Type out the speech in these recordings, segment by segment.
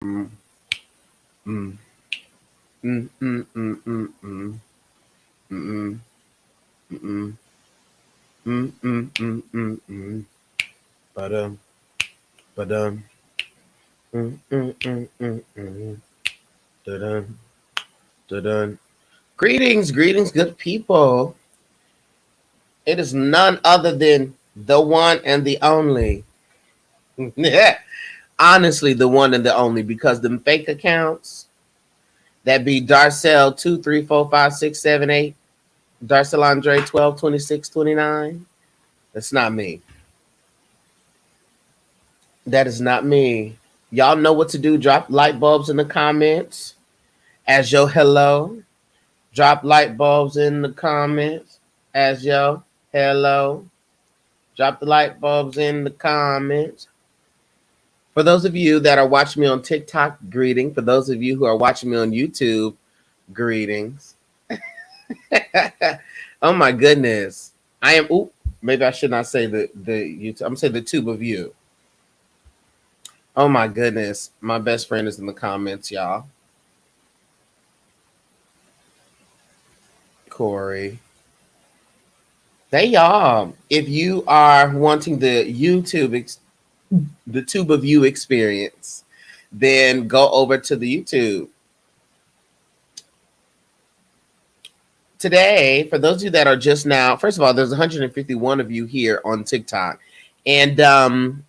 Mm, mm, mm, mm, mm, mm, mm, mm, mm, mm, mm, mm, mm, mm. Ba-dum, ba-dum, mm, mm, mm, mm, mm. Da-dum, da-dum. Greetings, greetings, good people. It is none other than the one and the only. Honestly, the one and the only, because the fake accounts that be Darcel 2345678, Darcel Andre 122629. That's not me. That is not me. Y'all know what to do. Drop light bulbs in the comments as yo hello. Drop light bulbs in the comments as yo hello. Drop the light bulbs in the comments. For those of you that are watching me on TikTok, greeting. For those of you who are watching me on YouTube, greetings. Oh my goodness. I am, oop, maybe I should not say the YouTube. I'm going to say the tube of you. Oh my goodness. My best friend is in the comments, y'all. Corey. Hey y'all. If you are wanting the the tube of you experience, then go over to the YouTube. Today, for those of you that are just now, first of all, there's 151 of you here on TikTok, and the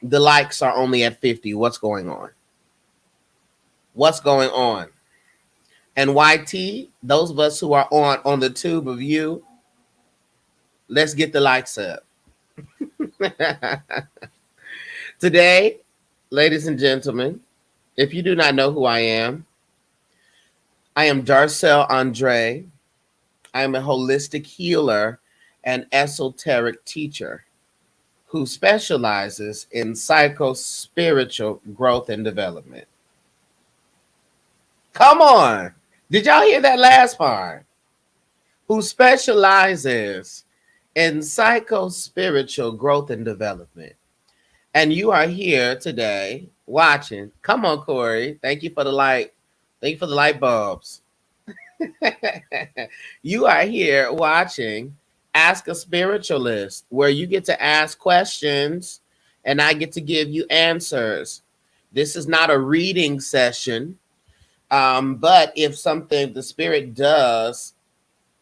likes are only at 50. What's going on? What's going on? And YT, those of us who are on the tube of you, let's get the likes up. Today, ladies and gentlemen, if you do not know who I am Darcel Andre. I am a holistic healer and esoteric teacher who specializes in psycho-spiritual growth and development. Come on. Did y'all hear that last part? Who specializes in psycho-spiritual growth and development. And you are here today watching. Come on, Corey. Thank you for the light. Thank you for the light bulbs. You are here watching Ask a Spiritualist, where you get to ask questions and I get to give you answers. This is not a reading session, but if something the spirit does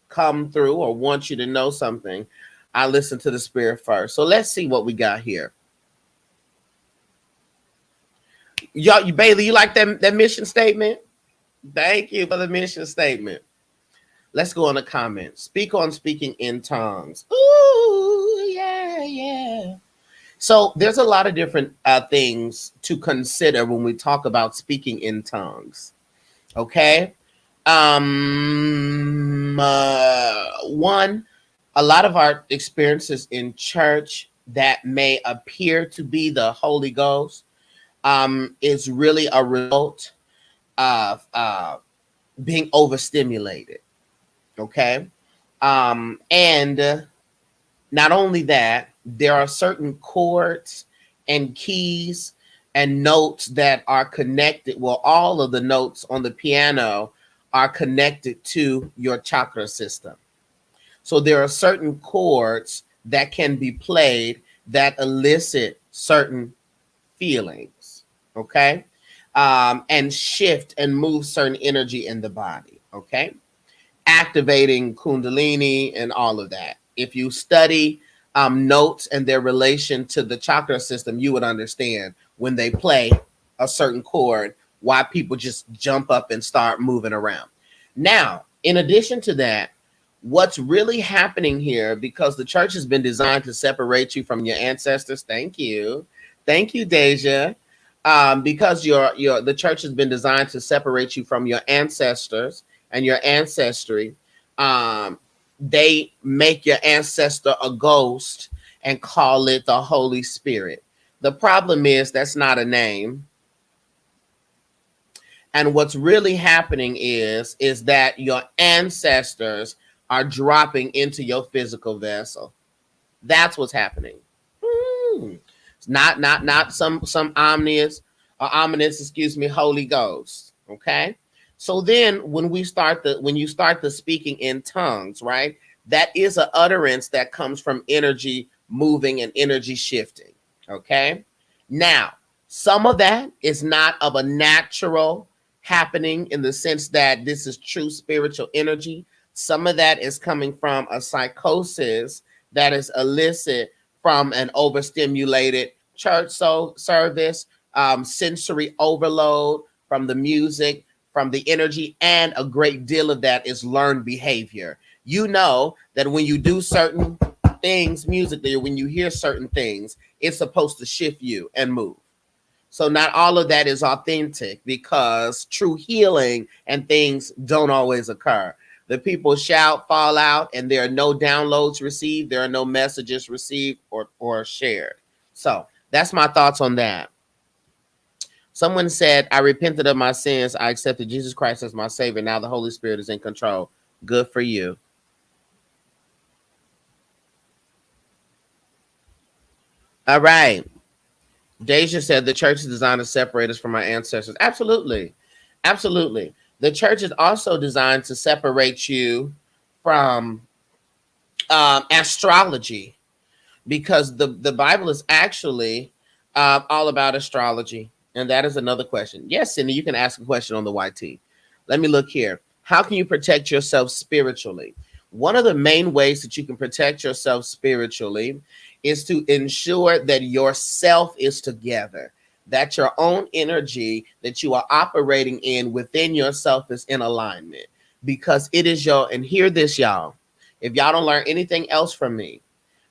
come through or wants you to know something, I listen to the spirit first. So let's see what we got here. Y'all, you Bailey, you like that mission statement? Thank you for the mission statement. Let's go on the comments. Speak on speaking in tongues. Ooh, yeah, yeah. So there's a lot of different things to consider when we talk about speaking in tongues. Okay. One, a lot of our experiences in church that may appear to be the Holy Ghost is really a result of being overstimulated. Okay. And not only that, there are certain chords and keys and notes that are connected. Well, all of the notes on the piano are connected to your chakra system. So there are certain chords that can be played that elicit certain feelings. Okay. And shift and move certain energy in the body. Okay. Activating Kundalini and all of that. If you study notes and their relation to the chakra system, you would understand when they play a certain chord, why people just jump up and start moving around. Now, in addition to that, what's really happening here, because the church has been designed to separate you from your ancestors. Thank you. Thank you, Deja. Because the church has been designed to separate you from your ancestors and your ancestry. They make your ancestor a ghost and call it the Holy Spirit. The problem is that's not a name. And what's really happening is that your ancestors are dropping into your physical vessel. That's what's happening. It's not some omnious ominous, excuse me, Holy Ghost. Okay. So then when you start the speaking in tongues, right? That is an utterance that comes from energy moving and energy shifting. Okay. Now, some of that is not of a natural happening in the sense that this is true spiritual energy. Some of that is coming from a psychosis that is illicit from an overstimulated church service, sensory overload from the music, from the energy, and a great deal of that is learned behavior. You know that when you do certain things musically, or when you hear certain things, it's supposed to shift you and move. So not all of that is authentic because true healing and things don't always occur. The people shout, fall out, and there are no downloads received. There are no messages received or shared. So that's my thoughts on that. Someone said, I repented of my sins. I accepted Jesus Christ as my Savior. Now the Holy Spirit is in control. Good for you. All right. Deja said the church is designed to separate us from our ancestors. Absolutely. Absolutely. The church is also designed to separate you from astrology, because the Bible is actually all about astrology. And that is another question. Yes, Cindy, you can ask a question on the YT. Let me look here. How can you protect yourself spiritually? One of the main ways that you can protect yourself spiritually is to ensure that yourself is together, that your own energy that you are operating in within yourself is in alignment, because it is your, and hear this, y'all, if y'all don't learn anything else from me,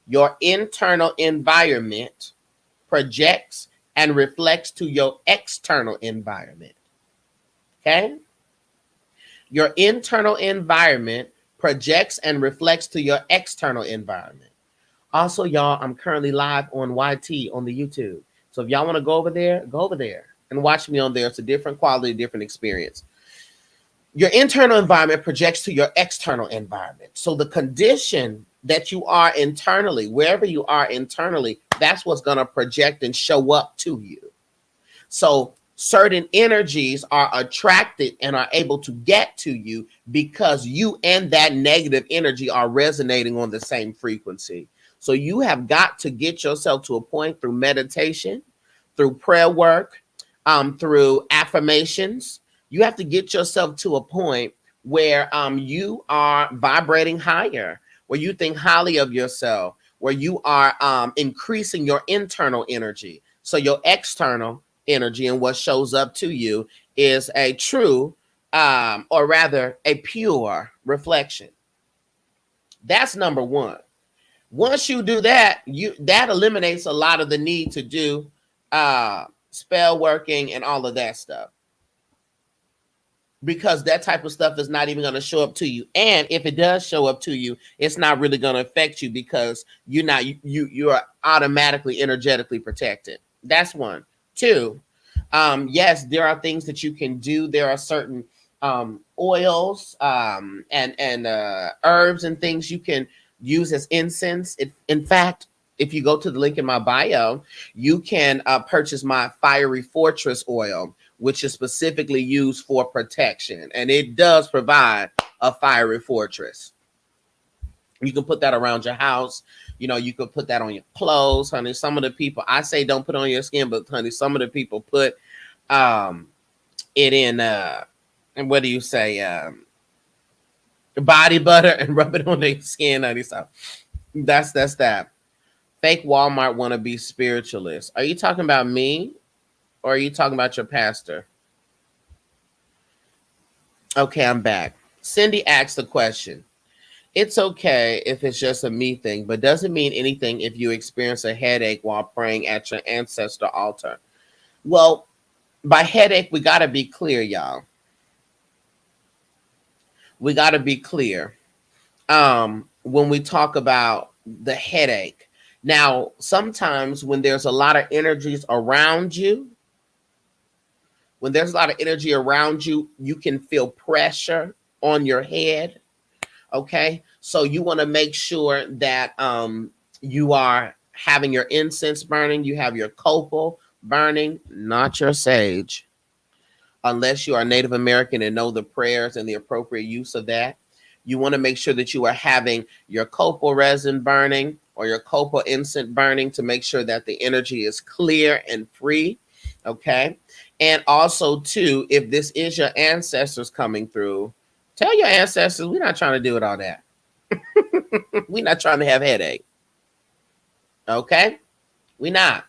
your internal environment projects and reflects to your external environment. Okay? Your internal environment projects and reflects to your external environment. Also, y'all, I'm currently live on YT on the YouTube. So if y'all want to go over there and watch me on there. It's a different quality, different experience. Your internal environment projects to your external environment. So the condition that you are internally, wherever you are internally, that's what's going to project and show up to you. So certain energies are attracted and are able to get to you because you and that negative energy are resonating on the same frequency. So you have got to get yourself to a point through meditation, through prayer work, through affirmations. You have to get yourself to a point where you are vibrating higher, where you think highly of yourself, where you are increasing your internal energy. So your external energy and what shows up to you is a true, or rather a pure reflection. That's number one. Once you do that, that eliminates a lot of the need to do spell working and all of that stuff, because that type of stuff is not even going to show up to you. And if it does show up to you, it's not really going to affect you because you are automatically energetically protected. That's one. Two, yes, there are things that you can do. There are certain oils and herbs and things you can use as incense. In fact, if you go to the link in my bio, you can purchase my Fiery Fortress oil, which is specifically used for protection. And it does provide a fiery fortress. You can put that around your house. You know, you could put that on your clothes, honey. Some of the people, I say don't put it on your skin, but honey, some of the people put it in, and what do you say, body butter and rub it on their skin, honey. So that's that. Fake Walmart want to be spiritualist. Are you talking about me? Or are you talking about your pastor? Okay, I'm back. Cindy asked the question. It's okay if it's just a me thing, but doesn't mean anything if you experience a headache while praying at your ancestor altar. Well, by headache, we got to be clear, y'all. We got to be clear when we talk about the headache. Now, sometimes when there's a lot of energies around you, when there's a lot of energy around you, you can feel pressure on your head. Okay. So you want to make sure that you are having your incense burning, you have your copal burning, not your sage. Unless you are Native American and know the prayers and the appropriate use of that. You want to make sure that you are having your copal resin burning or your copal incense burning to make sure that the energy is clear and free. Okay. And also, too, if this is your ancestors coming through, tell your ancestors we're not trying to do it all that. We're not trying to have headache. Okay. We're not.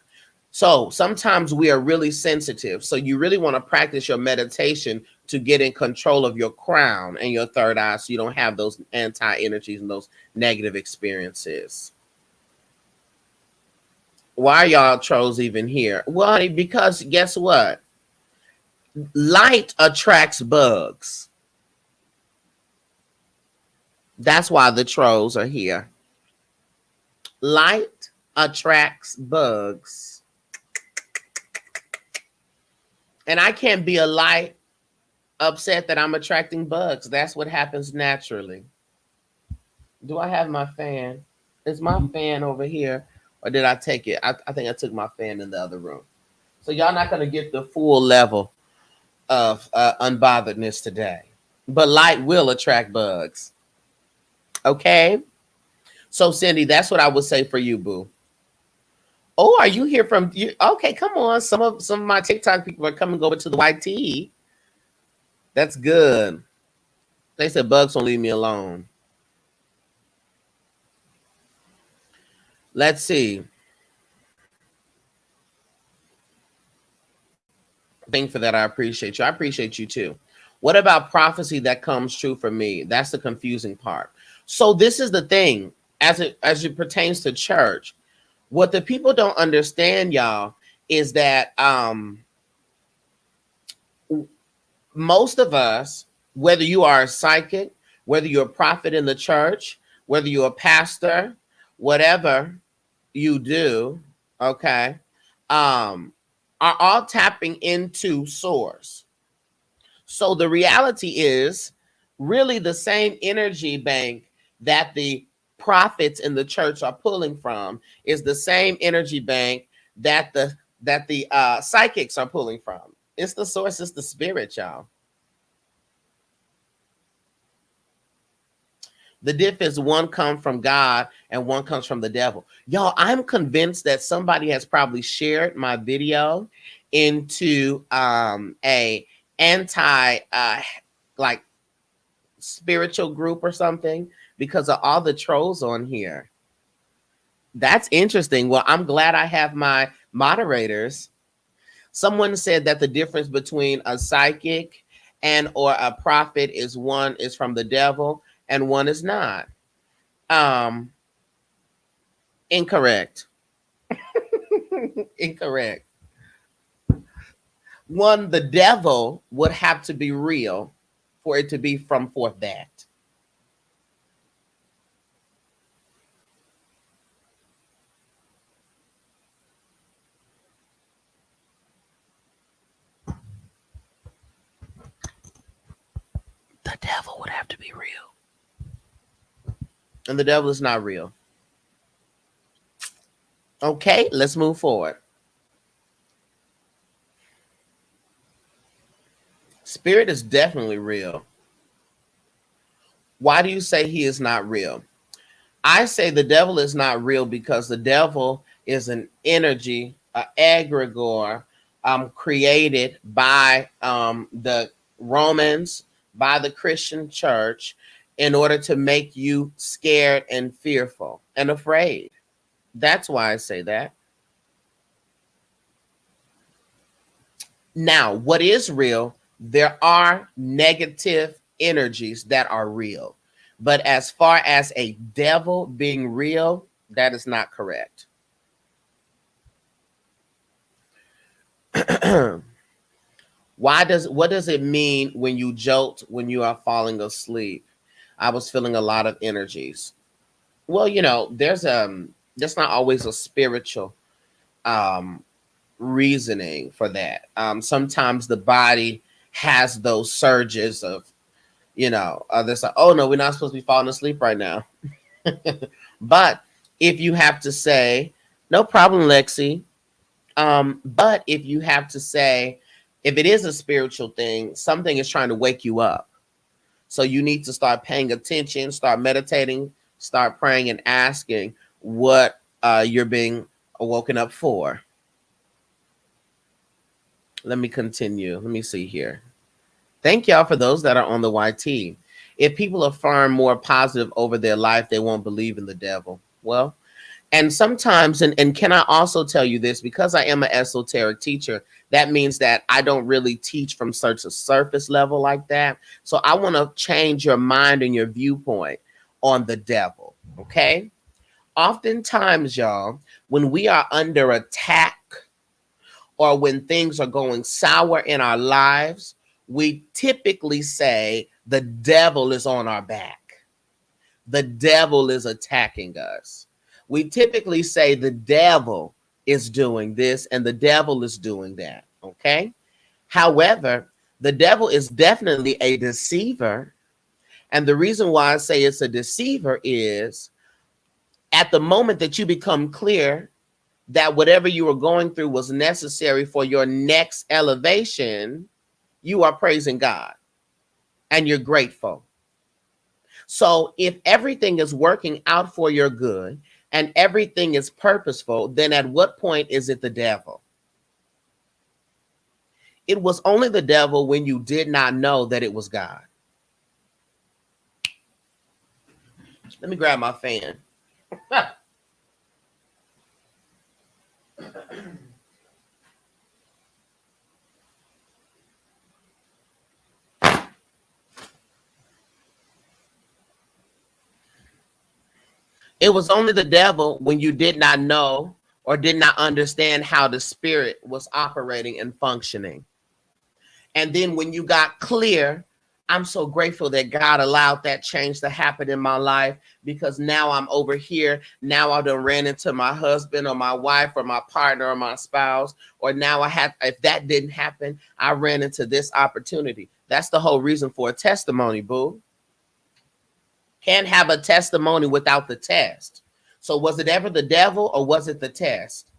So sometimes we are really sensitive. So you really want to practice your meditation to get in control of your crown and your third eye so you don't have those anti-energies and those negative experiences. Why are y'all trolls even here? Well, because guess what? Light attracts bugs. That's why the trolls are here. Light attracts bugs. And I can't be a light upset that I'm attracting bugs. That's what happens naturally. Do I have my fan? Is my fan over here? Or did I take it? I think I took my fan in the other room. So y'all not going to get the full level of unbotheredness today. But light will attract bugs. Okay? So Cindy, that's what I would say for you, boo. Oh, are you here from you? Okay, come on. Some of my TikTok people are coming over to the YT. That's good. They said bugs won't leave me alone. Let's see. Thank for that. I appreciate you. I appreciate you too. What about prophecy that comes true for me? That's the confusing part. So this is the thing as it pertains to church. What the people don't understand, y'all, is that most of us, whether you are a psychic, whether you're a prophet in the church, whether you're a pastor, whatever you do, okay, are all tapping into source. So the reality is really the same energy bank that the prophets in the church are pulling from is the same energy bank that the psychics are pulling from. It's the source, it's the spirit, y'all. The diff is one comes from God and one comes from the devil. Y'all, I'm convinced that somebody has probably shared my video into a anti like spiritual group or something because of all the trolls on here. That's interesting. Well, I'm glad I have my moderators. Someone said that the difference between a psychic and or a prophet is one is from the devil and one is not. Incorrect. Incorrect. One, the devil would have to be real for it to be from forth that. The devil would have to be real. And the devil is not real. Okay, let's move forward. Spirit is definitely real. Why do you say he is not real? I say the devil is not real because the devil is an energy, an egregore, created by the Romans, by the Christian church, in order to make you scared and fearful and afraid. That's why I say that. Now, what is real? There are negative energies that are real. But as far as a devil being real, that is not correct. What does it mean when you jolt when you are falling asleep? I was feeling a lot of energies. Well, there's that's not always a spiritual reasoning for that. Sometimes the body has those surges of, there's like, oh no, we're not supposed to be falling asleep right now. But if you have to say, no problem, Lexi, But if you have to say, if it is a spiritual thing, something is trying to wake you up. So you need to start paying attention, start meditating, start praying and asking what you're being woken up for. Let me continue. Let me see here. Thank y'all for those that are on the YT. If people affirm more positive over their life, they won't believe in the devil. Well, and sometimes, and can I also tell you this, because I am an esoteric teacher, that means that I don't really teach from such a surface level like that. So I want to change your mind and your viewpoint on the devil. Okay. Oftentimes, y'all, when we are under attack or when things are going sour in our lives, we typically say the devil is on our back. The devil is attacking us. We typically say the devil is doing this and the devil is doing that. Okay. However, the devil is definitely a deceiver. And the reason why I say it's a deceiver is at the moment that you become clear that whatever you were going through was necessary for your next elevation, you are praising God and you're grateful. So if everything is working out for your good and everything is purposeful, then at what point is it the devil? It was only the devil when you did not know that it was God. Let me grab my fan. It was only the devil when you did not know or did not understand how the spirit was operating and functioning. And then when you got clear, I'm so grateful that God allowed that change to happen in my life, because now I'm over here. Now I done ran into my husband or my wife or my partner or my spouse, or now I have, if that didn't happen, I ran into this opportunity. That's the whole reason for a testimony, boo. Can't have a testimony without the test. So was it ever the devil or was it the test?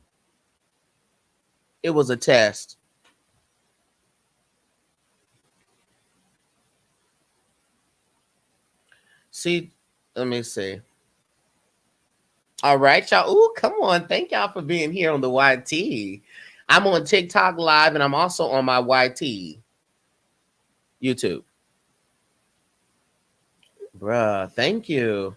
It was a test. See, let me see. All right, y'all. Ooh, come on. Thank y'all for being here on the YT. I'm on TikTok Live and I'm also on my YT YouTube. Bruh, thank you.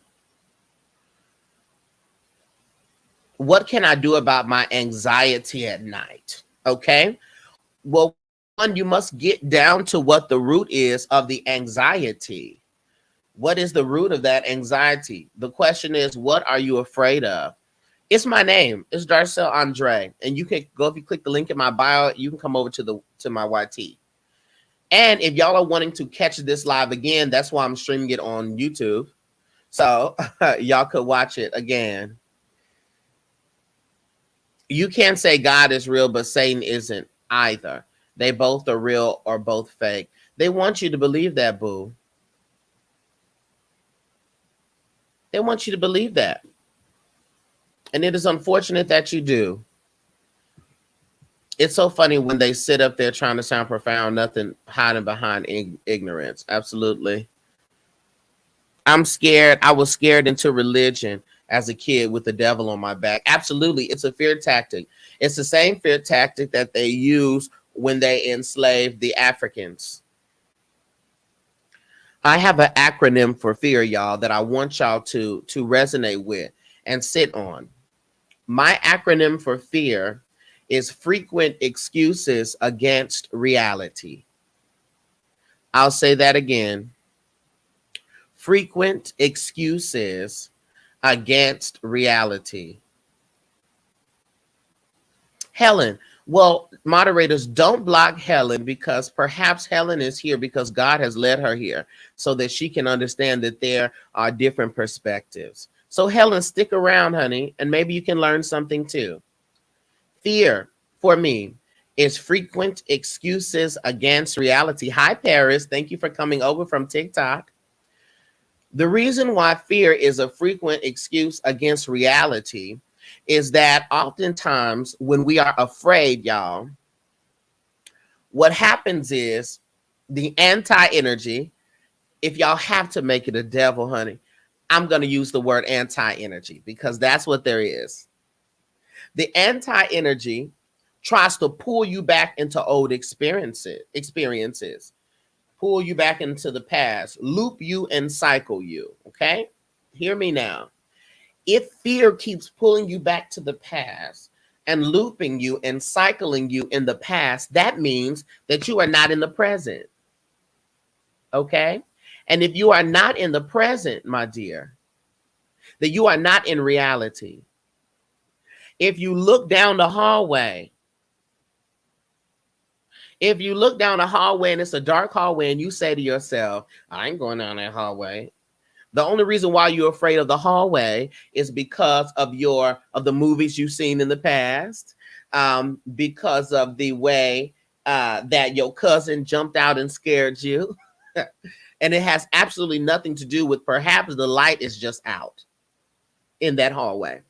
What can I do about my anxiety at night? Okay. Well, one, you must get down to what the root is of the anxiety. What is the root of that anxiety? The question is, what are you afraid of? It's my name. It's Darcel Andre. And you can go, if you click the link in my bio, you can come over to my YT. And if y'all are wanting to catch this live again, that's why I'm streaming it on YouTube. So y'all could watch it again. You can't say God is real, but Satan isn't either. They both are real or both fake. They want you to believe that, boo. They want you to believe that. And it is unfortunate that you do. It's so funny when they sit up there trying to sound profound, nothing hiding behind ignorance. Absolutely. I'm scared. I was scared into religion as a kid with the devil on my back. Absolutely. It's a fear tactic. It's the same fear tactic that they use when they enslaved the Africans. I have an acronym for fear, y'all, that I want y'all to resonate with and sit on. My acronym for fear is frequent excuses against reality. I'll say that again. Frequent excuses against reality. Helen. Well, moderators, don't block Helen, because perhaps Helen is here because God has led her here so that she can understand that there are different perspectives. So Helen, stick around, honey, and maybe you can learn something too. Fear, for me, is frequent excuses against reality. Hi, Paris. Thank you for coming over from TikTok. The reason why fear is a frequent excuse against reality is that oftentimes when we are afraid, y'all, what happens is the anti-energy, if y'all have to make it a devil, honey, I'm going to use the word anti-energy because that's what there is. The anti-energy tries to pull you back into old experiences, pull you back into the past, loop you and cycle you. Okay? Hear me now. If fear keeps pulling you back to the past and looping you and cycling you in the past, that means that you are not in the present. Okay? And if you are not in the present, my dear, that you are not in reality. If you look down the hallway, if you look down the hallway and it's a dark hallway and you say to yourself, I ain't going down that hallway. The only reason why you're afraid of the hallway is because of the movies you've seen in the past, because of the way that your cousin jumped out and scared you. And it has absolutely nothing to do with perhaps the light is just out in that hallway.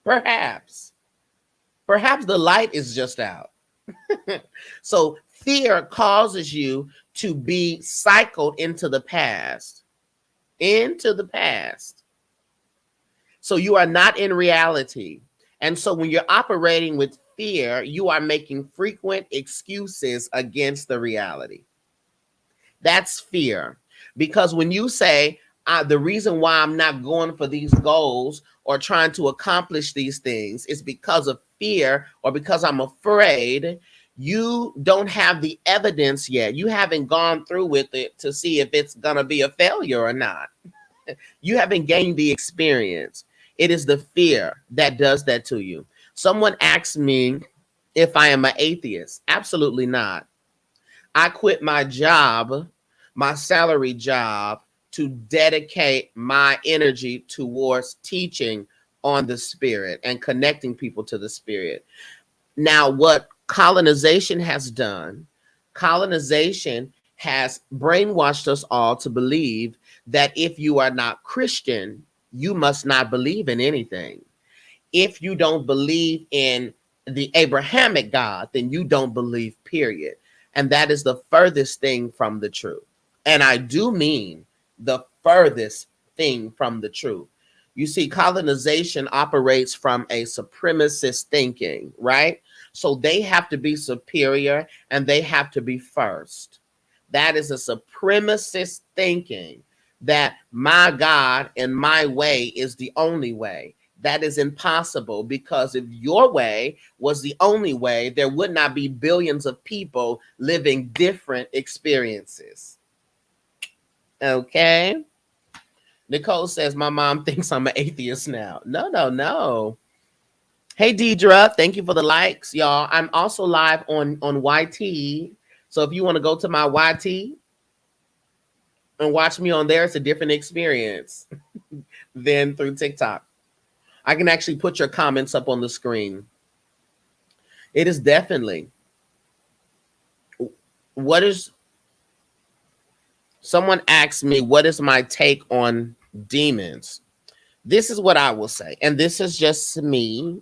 Perhaps the light is just out. So fear causes you to be cycled into the past. So you are not in reality. And so when you're operating with fear, you are making frequent excuses against the reality. That's fear. Because when you say, the reason why I'm not going for these goals or trying to accomplish these things is because of fear or because I'm afraid, you don't have the evidence yet. You haven't gone through with it to see if it's going to be a failure or not. You haven't gained the experience. It is the fear that does that to you. Someone asked me if I am an atheist. Absolutely not. I quit my job, my salary job, to dedicate my energy towards teaching on the spirit and connecting people to the spirit. Now, what colonization has done, colonization has brainwashed us all to believe that if you are not Christian, you must not believe in anything. If you don't believe in the Abrahamic God, then you don't believe, period. And that is the furthest thing from the truth. And I do mean the furthest thing from the truth. You see, colonization operates from a supremacist thinking, right? So they have to be superior and they have to be first. That is a supremacist thinking that my God and my way is the only way. That is impossible because if your way was the only way, there would not be billions of people living different experiences. Okay? Nicole says, my mom thinks I'm an atheist now. No. Hey, Deidre, thank you for the likes, y'all. I'm also live on YT. So if you want to go to my YT and watch me on there, it's a different experience than through TikTok. I can actually put your comments up on the screen. It is definitely. Someone asked me, what is my take on demons? This is what I will say. And this is just me.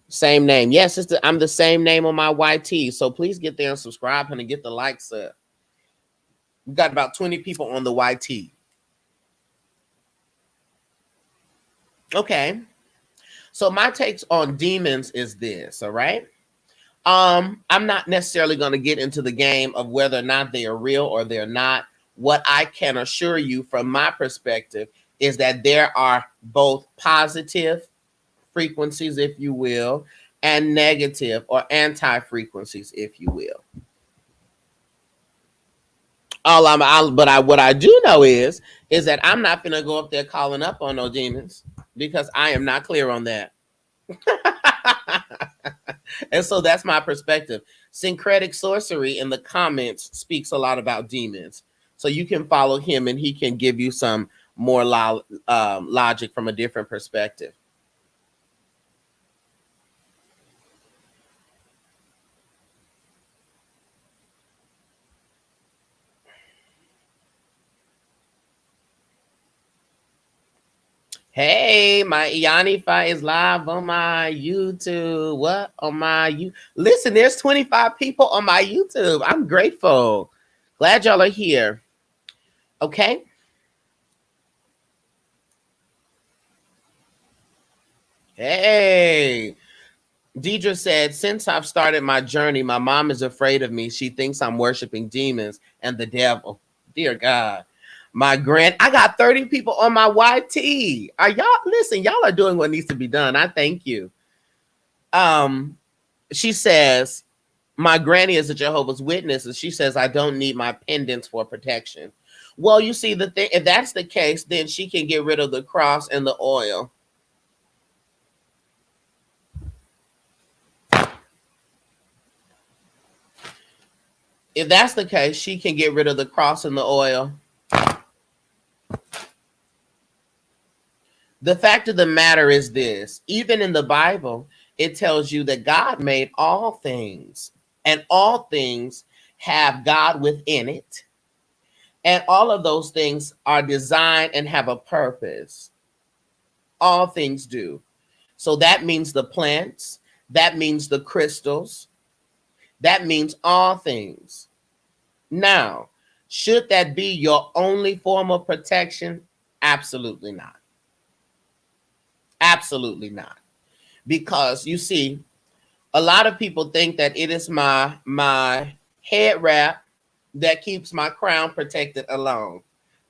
Same name. Yes, I'm the same name on my YT. So please get there and subscribe and get the likes up. We've got about 20 people on the YT. Okay. So my takes on demons is this, all right? I'm not necessarily going to get into the game of whether or not they are real or they're not. What I can assure you from my perspective is that there are both positive frequencies, if you will, and negative or anti-frequencies, if you will. What I do know is that I'm not going to go up there calling up on no demons because I am not clear on that. And so that's my perspective. Syncretic Sorcery in the comments speaks a lot about demons. So you can follow him and he can give you some more logic from a different perspective. Hey, my Ianifi is live on my YouTube. What? On my you listen, there's 25 people on my YouTube. I'm grateful. Glad y'all are here. Okay. Hey. Deidre said, since I've started my journey, my mom is afraid of me. She thinks I'm worshiping demons and the devil. Dear God. I got 30 people on my YT. Are y'all listen, y'all are doing what needs to be done. I thank you. She says, my granny is a Jehovah's Witness, and she says, I don't need my pendants for protection. Well, you see, the thing, if that's the case, then she can get rid of the cross and the oil. If that's the case, she can get rid of the cross and the oil. The fact of the matter is this, even in the Bible, it tells you that God made all things, and all things have God within it. And all of those things are designed and have a purpose. All things do. So that means the plants, that means the crystals, that means all things. Now, should that be your only form of protection? Absolutely not. Absolutely not. Because you see, a lot of people think that it is my head wrap that keeps my crown protected alone.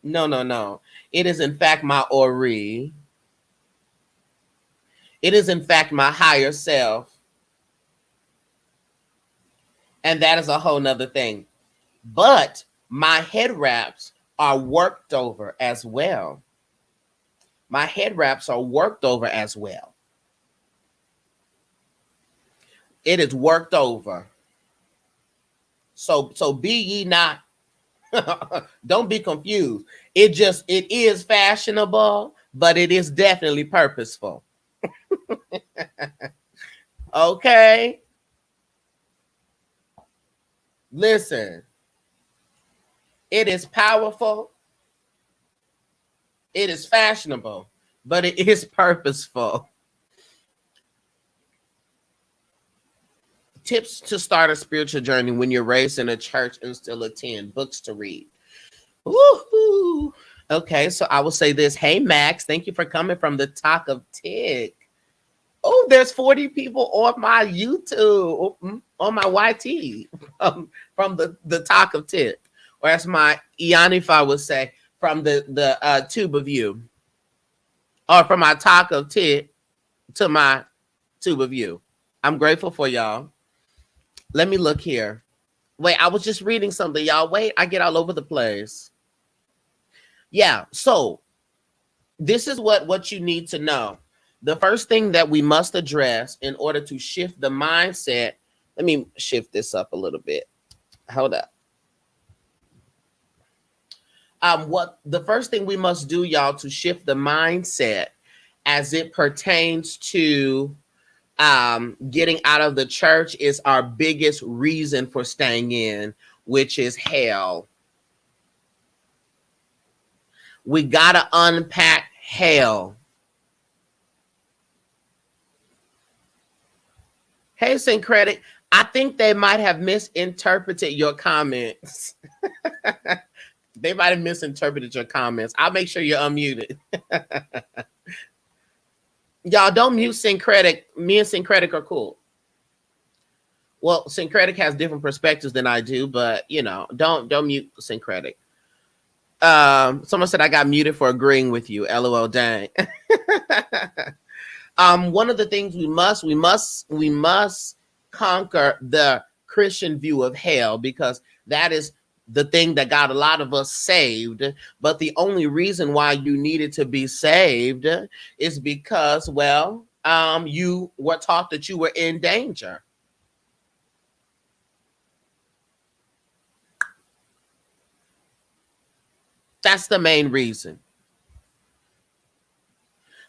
No, no, no. It is in fact my ori. It is in fact my higher self. And that is a whole nother thing. But my head wraps are worked over as well. My head wraps are worked over as well. It is worked over. So be ye not. Don't be confused. It is fashionable, but it is definitely purposeful. Okay. Listen. It is powerful. It is fashionable, but it is purposeful. Tips to start a spiritual journey when you're raised in a church and still attend. Books to read. Woohoo! Okay, so I will say this. Hey, Max, thank you for coming from the Talk of Tick. Oh, there's 40 people on my YouTube, on my YT, from the Talk of Tick. Or as my Ianifa would say, from the tube of you. Or from my Talk of Tick to my tube of you. I'm grateful for y'all. Let me look here. Wait, I was just reading something, y'all. Wait, I get all over the place. Yeah, so this is what you need to know. The first thing that we must address in order to shift the mindset, let me shift this up a little bit. Hold up. What the first thing we must do, y'all, to shift the mindset as it pertains to getting out of the church is our biggest reason for staying in, which is hell. We gotta unpack hell. Hey, Syncretic, I think they might have misinterpreted your comments. They might have misinterpreted your comments. I'll make sure you're unmuted. Y'all don't mute Syncretic. Me and Syncretic are cool. Well, Syncretic has different perspectives than I do, but you know, don't mute Syncretic. Someone said I got muted for agreeing with you. LOL, dang. One of the things we must conquer the Christian view of hell, because that is the thing that got a lot of us saved. But the only reason why you needed to be saved is because, well, you were taught that you were in danger. That's the main reason.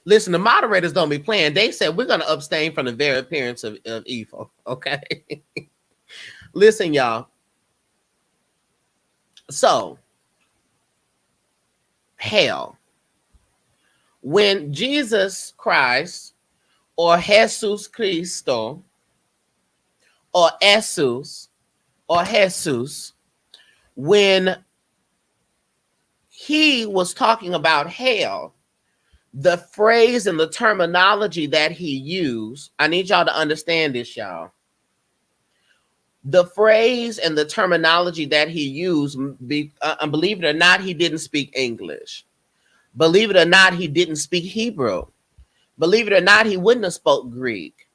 Listen, the moderators don't be playing. They said we're going to abstain from the very appearance of evil. Okay. Listen, y'all. So, hell. When Jesus Christ or Jesus Cristo or Jesus, when he was talking about hell, the phrase and the terminology that he used, I need y'all to understand this, y'all. The phrase and the terminology that he used, believe it or not, he didn't speak English. Believe it or not, he didn't speak Hebrew. Believe it or not, he wouldn't have spoke Greek.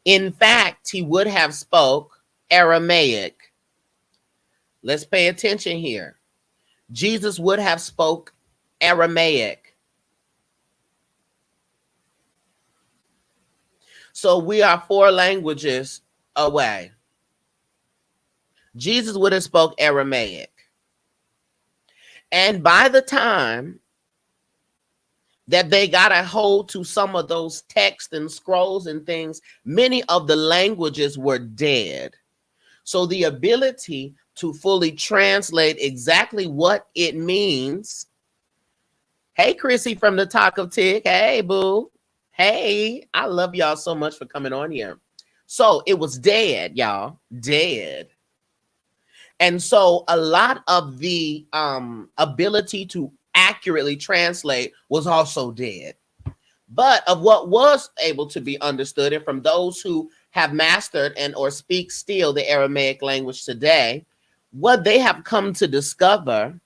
In fact, he would have spoke Aramaic. Let's pay attention here. Jesus would have spoke Aramaic. So we are 4 languages away. Jesus would have spoke Aramaic. And by the time that they got a hold to some of those texts and scrolls and things, many of the languages were dead. So the ability to fully translate exactly what it means. Hey, Chrissy from the Taco Tick. Hey, boo. Hey, I love y'all so much for coming on here. So it was dead, y'all. Dead. And so a lot of the ability to accurately translate was also dead. But of what was able to be understood, and from those who have mastered and or speak still the Aramaic language today, what they have come to discover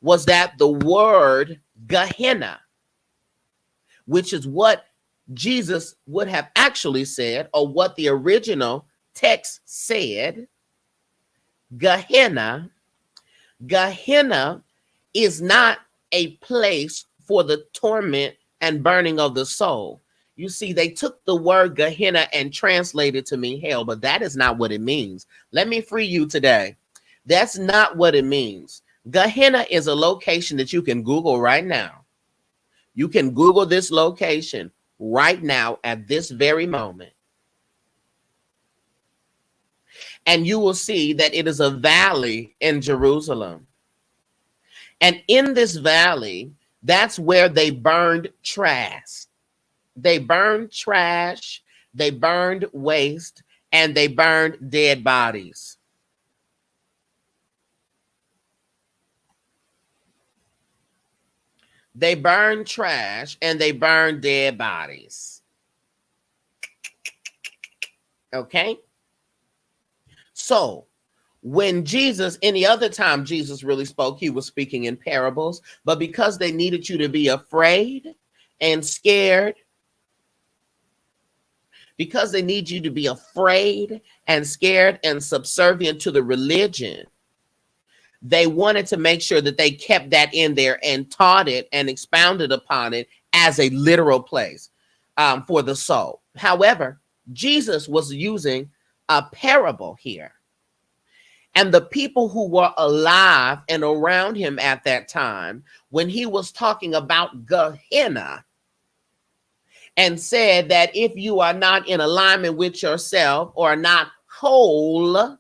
was that the word Gehenna, which is what Jesus would have actually said, or what the original text said, Gehenna is not a place for the torment and burning of the soul. You see, they took the word Gehenna and translated to mean hell, but that is not what it means. Let me free you today. That's not what it means. Gehenna is a location that you can Google right now. You can Google this location right now at this very moment. And you will see that it is a valley in Jerusalem. And in this valley, that's where they burned trash. They burned trash, they burned waste, and they burned dead bodies. They burned trash and they burned dead bodies. Okay? So, when Jesus, any other time Jesus really spoke, he was speaking in parables. But because they needed you to be afraid and scared, because they need you to be afraid and scared and subservient to the religion, they wanted to make sure that they kept that in there and taught it and expounded upon it as a literal place for the soul. However, Jesus was using a parable here. And the people who were alive and around him at that time, when he was talking about Gehenna, and said that if you are not in alignment with yourself or not whole,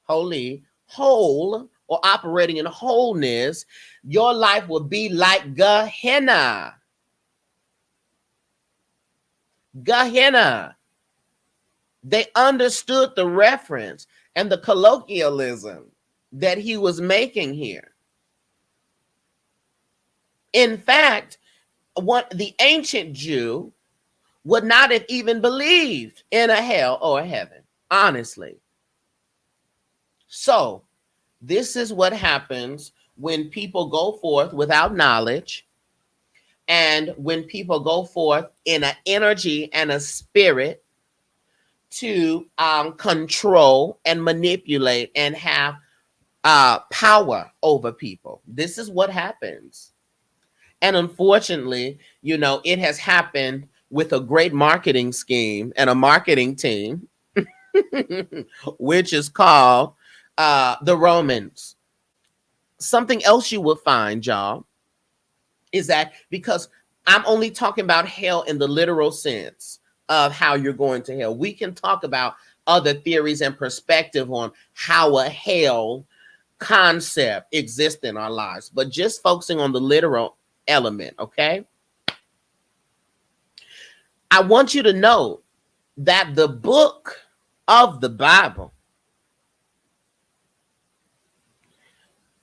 or operating in wholeness, your life will be like Gehenna. Gehenna. They understood the reference and the colloquialism that he was making here. In fact, the ancient Jew would not have even believed in a hell or a heaven, honestly. So this is what happens when people go forth without knowledge, and when people go forth in an energy and a spirit to control and manipulate and have power over people. This is what happens. And unfortunately, it has happened with a great marketing scheme and a marketing team, which is called the Romans. Something else you will find, y'all, is that because I'm only talking about hell in the literal sense of how you're going to hell. We can talk about other theories and perspective on how a hell concept exists in our lives, but just focusing on the literal element, okay? I want you to know that the book of the Bible,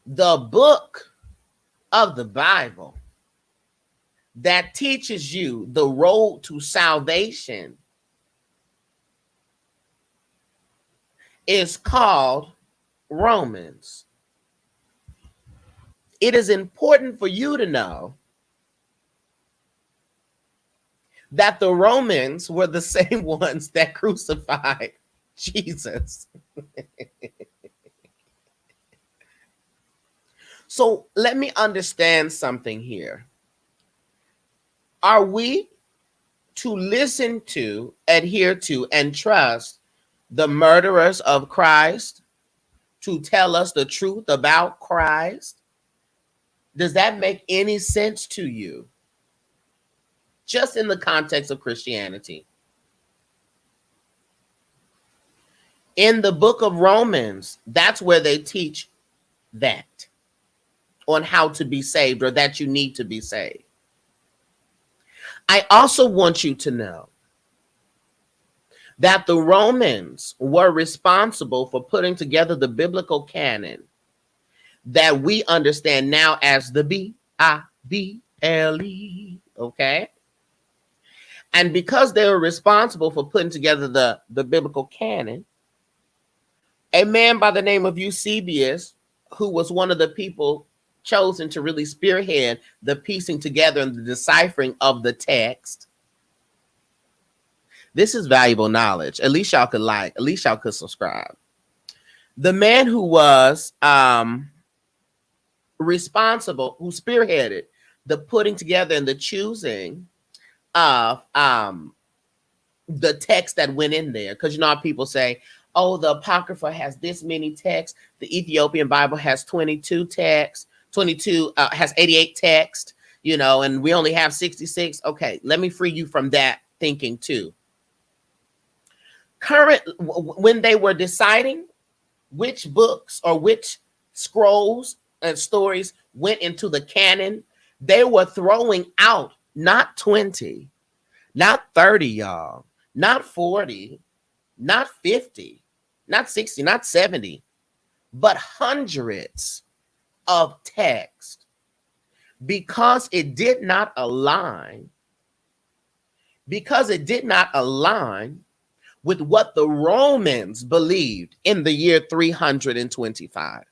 the book of the Bible that teaches you the road to salvation is called Romans. It is important for you to know that the Romans were the same ones that crucified Jesus. So let me understand something here. Are we to listen to, adhere to, and trust the murderers of Christ to tell us the truth about Christ? Does that make any sense to you? Just in the context of Christianity. In the book of Romans, that's where they teach that, on how to be saved, or that you need to be saved. I also want you to know that the Romans were responsible for putting together the biblical canon that we understand now as the Bible. Okay? And because they were responsible for putting together the biblical canon, a man by the name of Eusebius, who was one of the people chosen to really spearhead the piecing together and the deciphering of the text. This is valuable knowledge. At least y'all could like, at least y'all could subscribe. The man who was responsible, who spearheaded the putting together and the choosing of the text that went in there. Because you know how people say, oh, the Apocrypha has this many texts. The Ethiopian Bible has 22 texts. 22 has 88 texts, you know, and we only have 66. Okay, let me free you from that thinking too. When they were deciding which books or which scrolls and stories went into the canon, they were throwing out not 20, not 30, y'all, not 40, not 50, not 60, not 70, but hundreds of text, because it did not align with what the Romans believed in the year 325.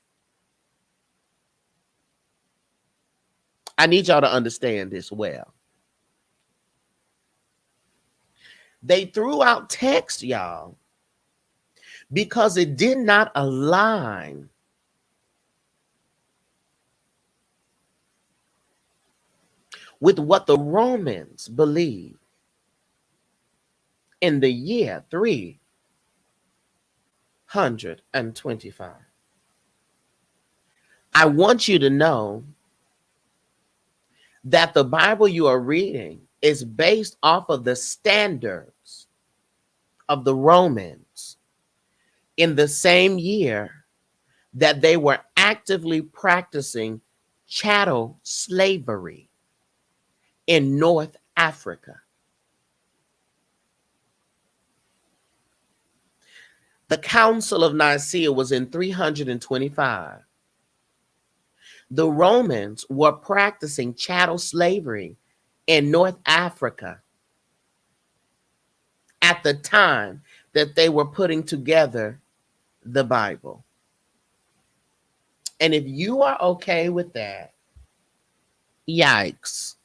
I need y'all to understand this well. They threw out text, y'all, because it did not align with what the Romans believed in the year 325. I want you to know that the Bible you are reading is based off of the standards of the Romans in the same year that they were actively practicing chattel slavery in North Africa. The Council of Nicaea was in 325. The Romans were practicing chattel slavery in North Africa at the time that they were putting together the Bible. And if you are okay with that, yikes.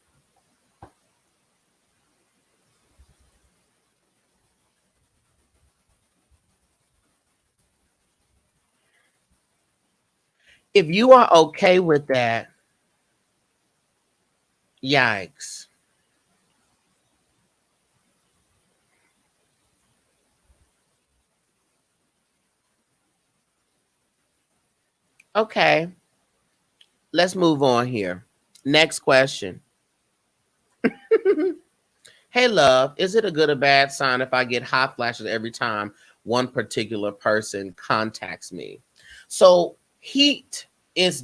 If you are okay with that, yikes. Okay, let's move on here. Next question. Hey, love, is it a good or bad sign if I get hot flashes every time one particular person contacts me? So heat is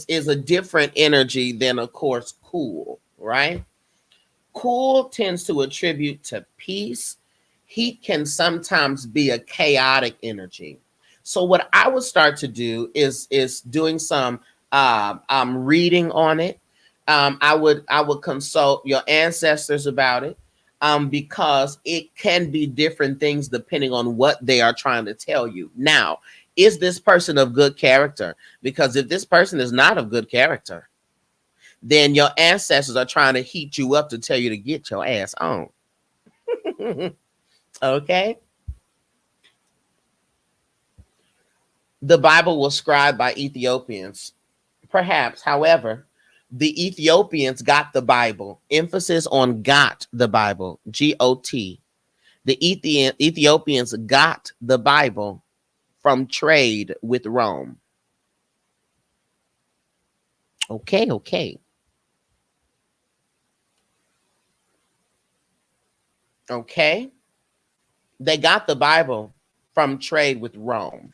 a different energy than, of course, cool, right? Cool tends to attribute to peace. Heat can sometimes be a chaotic energy. So what I would start to do is doing some reading on it. I would consult your ancestors about it, because it can be different things depending on what they are trying to tell you. Now, is this person of good character? Because if this person is not of good character, then your ancestors are trying to heat you up to tell you to get your ass on. Okay? The Bible was scribed by Ethiopians. Perhaps, however, the Ethiopians got the Bible. Emphasis on got the Bible. G-O-T. The Ethiopians got the Bible from trade with Rome. Okay, okay. Okay. They got the Bible from trade with Rome.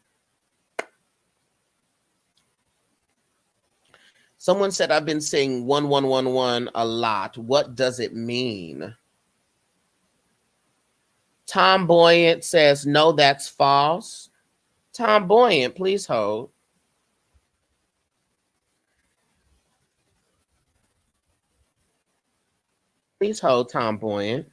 Someone said, I've been saying 1111 a lot. What does it mean? Tom Boyant says, no, that's false. Tom Boyant, please hold. Please hold, Tom Boyant.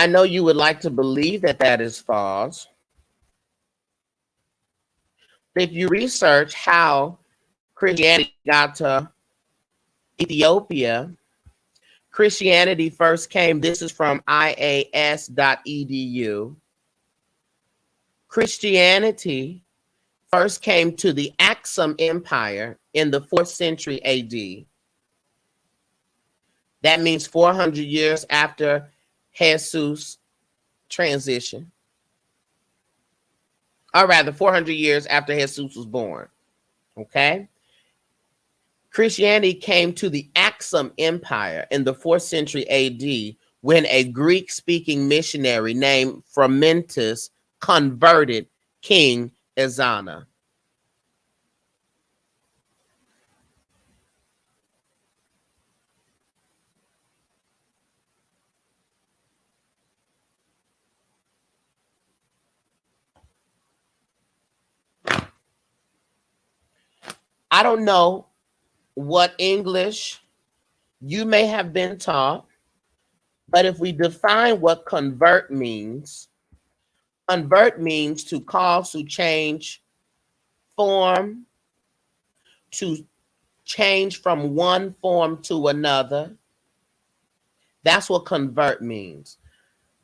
I know you would like to believe that that is false. If you research how Christianity got to Ethiopia, Christianity first came, this is from ias.edu. Christianity first came to the Aksum Empire in the 4th century AD. That means 400 years after Jesus' transition. Or rather, 400 years after Jesus was born. Okay? Christianity came to the Aksum Empire in the 4th century AD when a Greek-speaking missionary named Frumentius converted King Ezana. I don't know what English you may have been taught, but if we define what convert means to cause to change form, to change from one form to another. That's what convert means.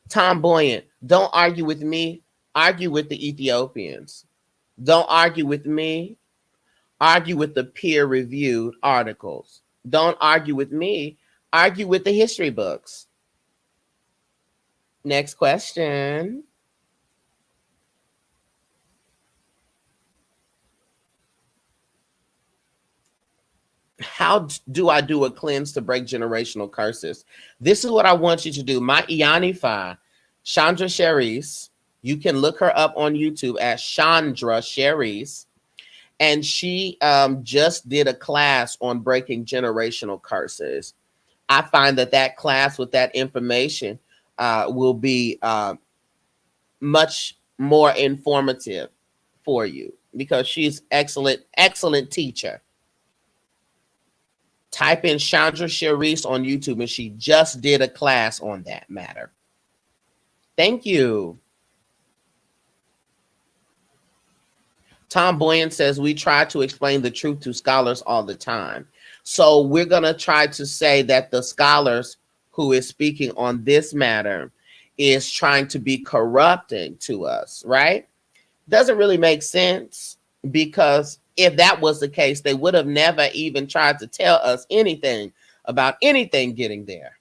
Tom Boyant, don't argue with me, argue with the Ethiopians. Don't argue with me, argue with the peer-reviewed articles. Don't argue with me, argue with the history books. Next question. How do I do a cleanse to break generational curses? This is what I want you to do. My Ianifi, Chandra Cherise, you can look her up on YouTube as Chandra Cherise. And she just did a class on breaking generational curses. I find that that class with that information will be much more informative for you because she's excellent teacher. Type in Chandra Cherise on YouTube, and she just did a class on that matter. Thank you. Tom Boyant says, we try to explain the truth to scholars all the time. So we're going to try to say that the scholars who is speaking on this matter is trying to be corrupting to us, right? Doesn't really make sense, because if that was the case, they would have never even tried to tell us anything about anything getting there.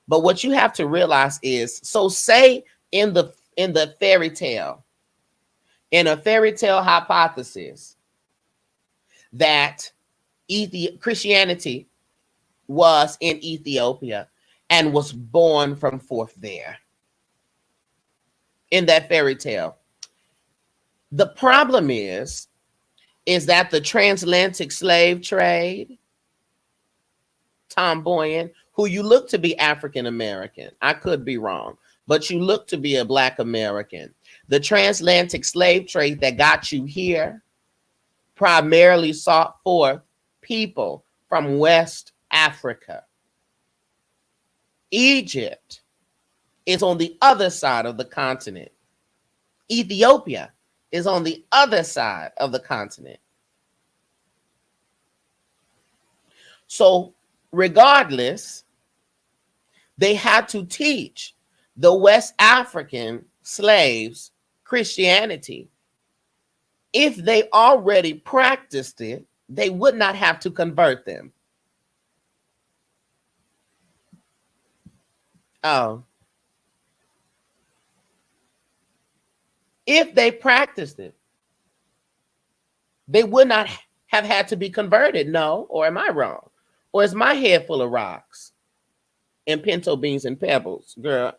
But what you have to realize is, so say in the fairy tale, in a fairy tale hypothesis, that Christianity was in Ethiopia and was born from forth there. In that fairy tale, The problem is that the transatlantic slave trade, Tom Boyan, who you look to be African American, I could be wrong, but you look to be a Black American. The transatlantic slave trade that got you here primarily sought for people from West Africa. Egypt is on the other side of the continent. Ethiopia is on the other side of the continent. So regardless, they had to teach the West African slaves Christianity. If they already practiced it, they would not have to convert them. Oh. If they practiced it, they would not have had to be converted. No, or am I wrong? Or is my head full of rocks and pinto beans and pebbles, girl,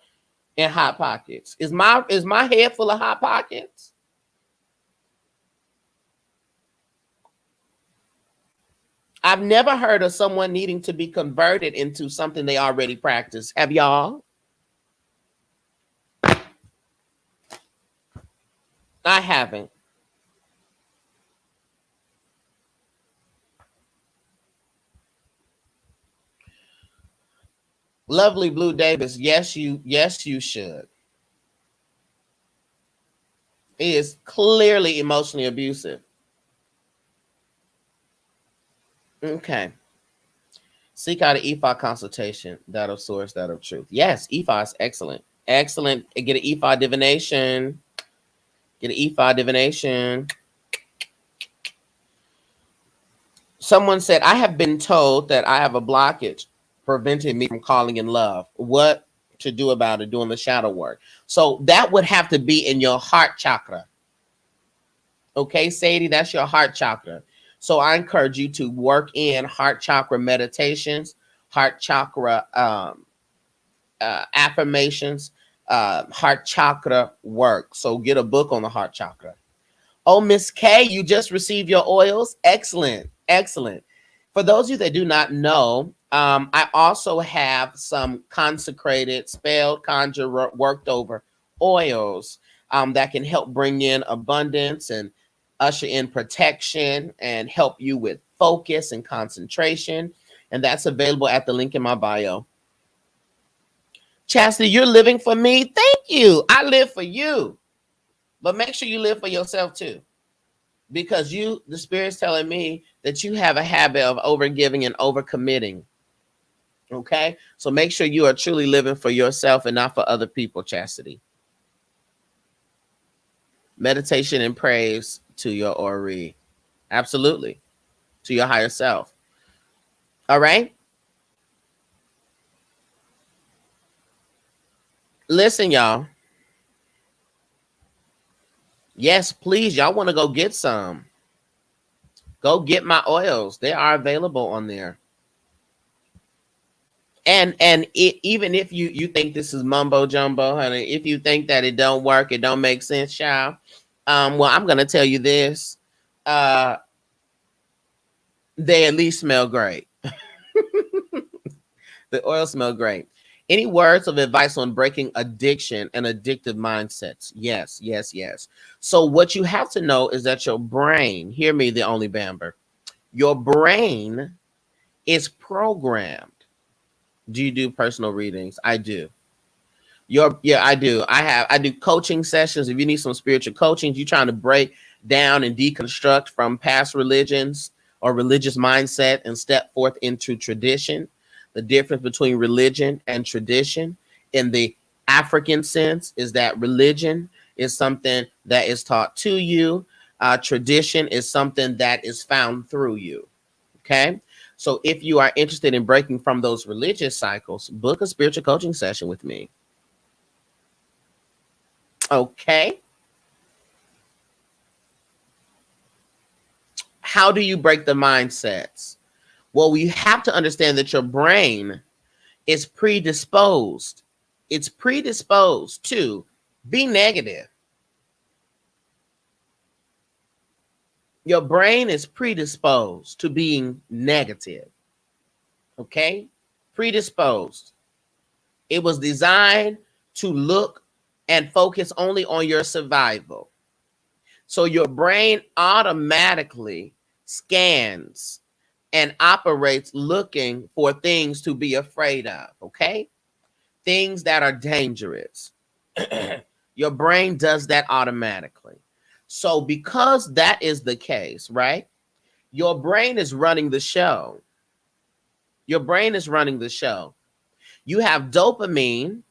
and hot pockets? Is my head full of hot pockets? I've never heard of someone needing to be converted into something they already practice. Have y'all? I haven't. Lovely Blue Davis, yes, you should. He is clearly emotionally abusive. Okay. Seek out an EFA consultation, that of source, that of truth. Yes, EFA is excellent. Excellent. Get an EFA divination. Get an EFA divination. Someone said, I have been told that I have a blockage preventing me from calling in love. What to do about it? Doing the shadow work. So that would have to be in your heart chakra. Okay, Sadie, that's your heart chakra. So I encourage you to work in heart chakra meditations, heart chakra affirmations, heart chakra work. So get a book on the heart chakra. Oh, Miss K, you just received your oils. Excellent. Excellent. For those of you that do not know, I also have some consecrated, spelled, conjured, worked over oils that can help bring in abundance and usher in protection and help you with focus and concentration. And that's available at the link in my bio. Chastity, you're living for me. Thank you. I live for you. But make sure you live for yourself too. Because the Spirit's telling me that you have a habit of overgiving and overcommitting. Okay? So make sure you are truly living for yourself and not for other people, Chastity. Meditation and praise to your Ori. Absolutely. To your higher self. All right? Listen, y'all. Yes, please. Y'all want to go get some. Go get my oils. They are available on there. And even if you think this is mumbo jumbo, honey, if you think that it don't work, it don't make sense, child. Well, I'm gonna tell you this. They at least smell great. The oil smell great. Any words of advice on breaking addiction and addictive mindsets? Yes, yes, yes. So what you have to know is that your brain, hear me, the only Bamber, your brain is programmed. Do you do personal readings? I do. I do. I do coaching sessions. If you need some spiritual coaching, you're trying to break down and deconstruct from past religions or religious mindset and step forth into tradition. The difference between religion and tradition in the African sense is that religion is something that is taught to you. Tradition is something that is found through you. Okay. So if you are interested in breaking from those religious cycles, book a spiritual coaching session with me. Okay. How do you break the mindsets? Well, we have to understand that your brain is predisposed. It's predisposed to be negative. Your brain is predisposed to being negative. Okay? Predisposed. It was designed to look and focus only on your survival. So your brain automatically scans and operates looking for things to be afraid of, okay? Things that are dangerous. Your brain does that automatically. So because that is the case, right? Your brain is running the show. Your brain is running the show. You have dopamine.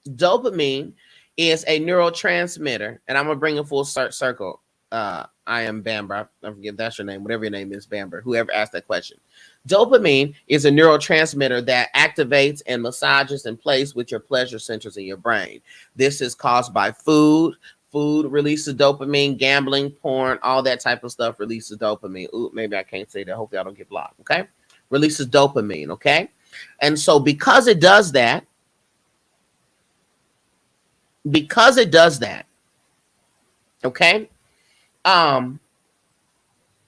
Dopamine is a neurotransmitter, and I'm gonna bring a full circle. I am Bamber. I forget that's your name, whatever your name is, Bamber. Whoever asked that question. Dopamine is a neurotransmitter that activates and massages and plays with your pleasure centers in your brain. This is caused by food. Food releases dopamine, gambling, porn, all that type of stuff releases dopamine. Ooh, maybe I can't say that. Hopefully I don't get blocked. Okay. Releases dopamine. Okay. And so because it does that, okay,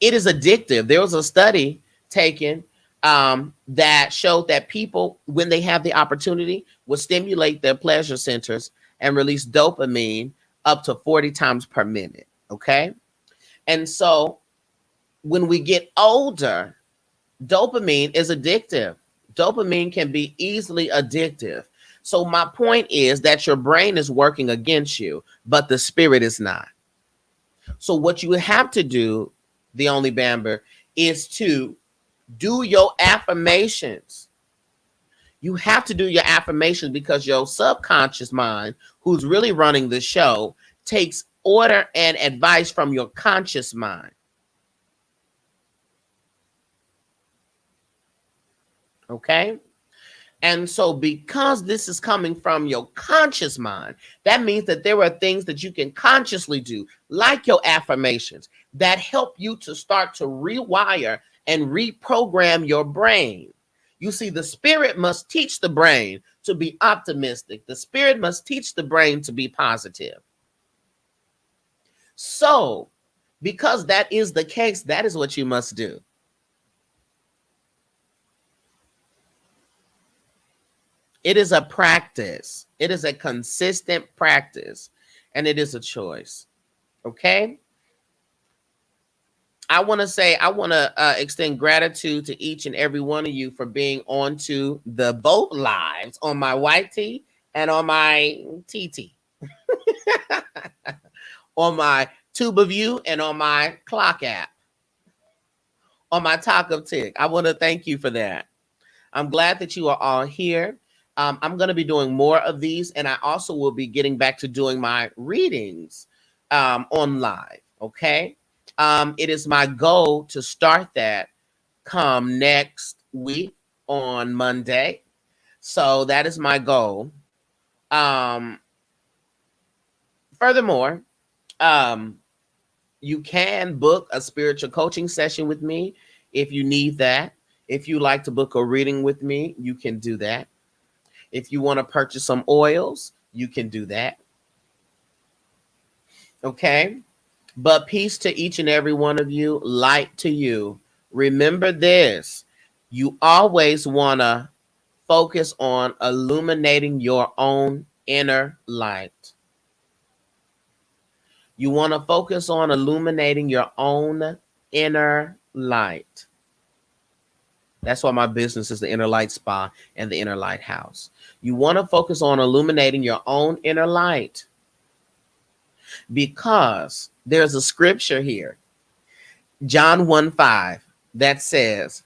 it is addictive. There was a study taken that showed that people, when they have the opportunity, will stimulate their pleasure centers and release dopamine up to 40 times per minute. Okay. And so when we get older, dopamine is addictive. Dopamine can be easily addictive. So my point is that your brain is working against you, but the spirit is not. So what you have to do, the only Bamber, is to do your affirmations. You have to do your affirmations because your subconscious mind, who's really running the show, takes order and advice from your conscious mind. Okay? And so because this is coming from your conscious mind, that means that there are things that you can consciously do, like your affirmations, that help you to start to rewire and reprogram your brain. You see, the spirit must teach the brain to be optimistic. The spirit must teach the brain to be positive. So, because that is the case, that is what you must do. It is a practice. It is a consistent practice, and it is a choice. Okay? I want to extend gratitude to each and every one of you for being on to the both lives on my white tee and on my TT. On my Tube of You and on my clock app. On my Talk of Tick. I want to thank you for that. I'm glad that you are all here. I'm going to be doing more of these, and I also will be getting back to doing my readings on live. Okay. It is my goal to start that come next week on Monday. So that is my goal. Furthermore, you can book a spiritual coaching session with me if you need that. If you like to book a reading with me, you can do that. If you want to purchase some oils, you can do that. Okay? But peace to each and every one of you, light to you. Remember this, you always want to focus on illuminating your own inner light. You want to focus on illuminating your own inner light. That's why my business is the Inner Light Spa and the Inner Light House. You want to focus on illuminating your own inner light because there's a scripture here, John 1:5, that says,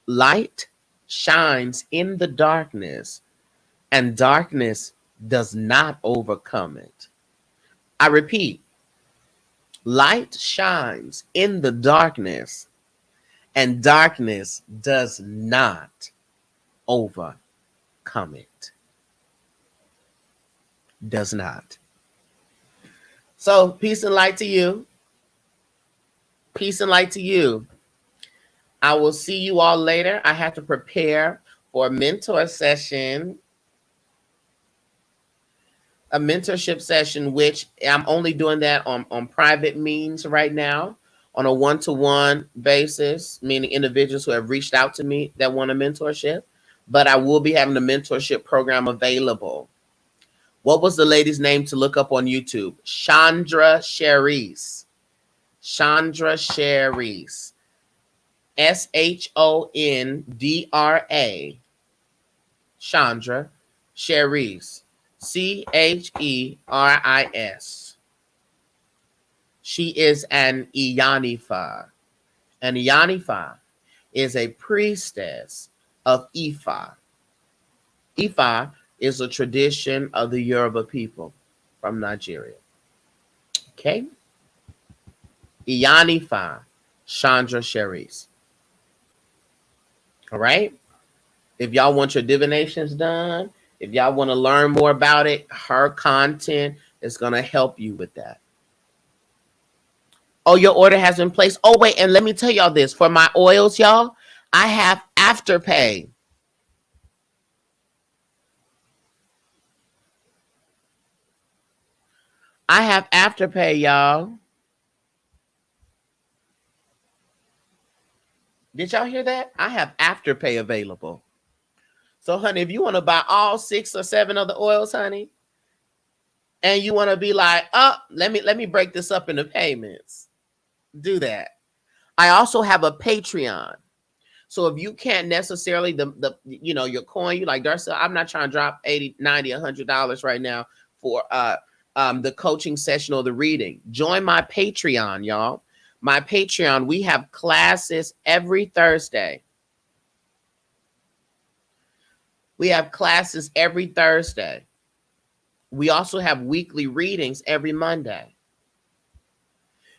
light shines in the darkness and darkness does not overcome it. I repeat, light shines in the darkness and darkness does not overcome it. Does not. So peace and light to you. Peace and light to you. I will see you all later. I have to prepare for a mentor session, a mentorship session, which I'm only doing that on private means right now. on a one-to-one basis, meaning individuals who have reached out to me that want a mentorship. But I will be having a mentorship program available. What was the lady's name to look up on YouTube? Chandra Cherise. Chandra Cherise. Shondra. Chandra Cherise. Cheris. She is an Iyanifa. An Iyanifa is a priestess of Ifa. Ifa is a tradition of the Yoruba people from Nigeria. Okay? Iyanifa, Chandra Cherise. All right? If y'all want your divinations done, if y'all want to learn more about it, her content is going to help you with that. Oh, your order has been placed. Oh, wait, and let me tell y'all this. For my oils, y'all, I have Afterpay. I have Afterpay, y'all. Did y'all hear that? I have Afterpay available. So, honey, if you want to buy all 6 or 7 of the oils, honey, and you want to be like, oh, let me break this up into payments, do that. I also have a Patreon. So if you can't necessarily the your coin, you like, Darcy, I'm not trying to drop $80, $90, $100 right now for the coaching session or the reading. Join my Patreon, y'all. My Patreon, we have classes every Thursday. We have classes every Thursday. We also have weekly readings every Monday.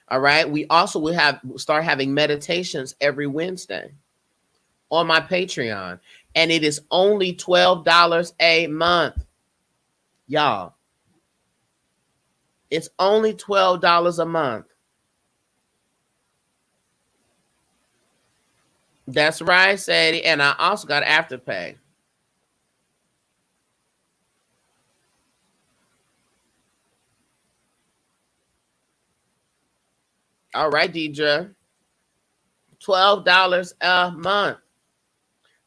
All right. We also will start having meditations every Wednesday on my Patreon. And it is only $12 a month. Y'all. It's only $12 a month. That's right, Sadie. And I also got Afterpay. All right, Deidre. $12 a month.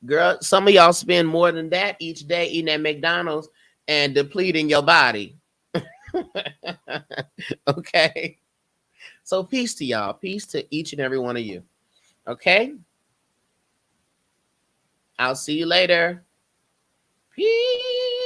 Girl, some of y'all spend more than that each day eating at McDonald's and depleting your body. Okay. So peace to y'all. Peace to each and every one of you. Okay. I'll see you later. Peace.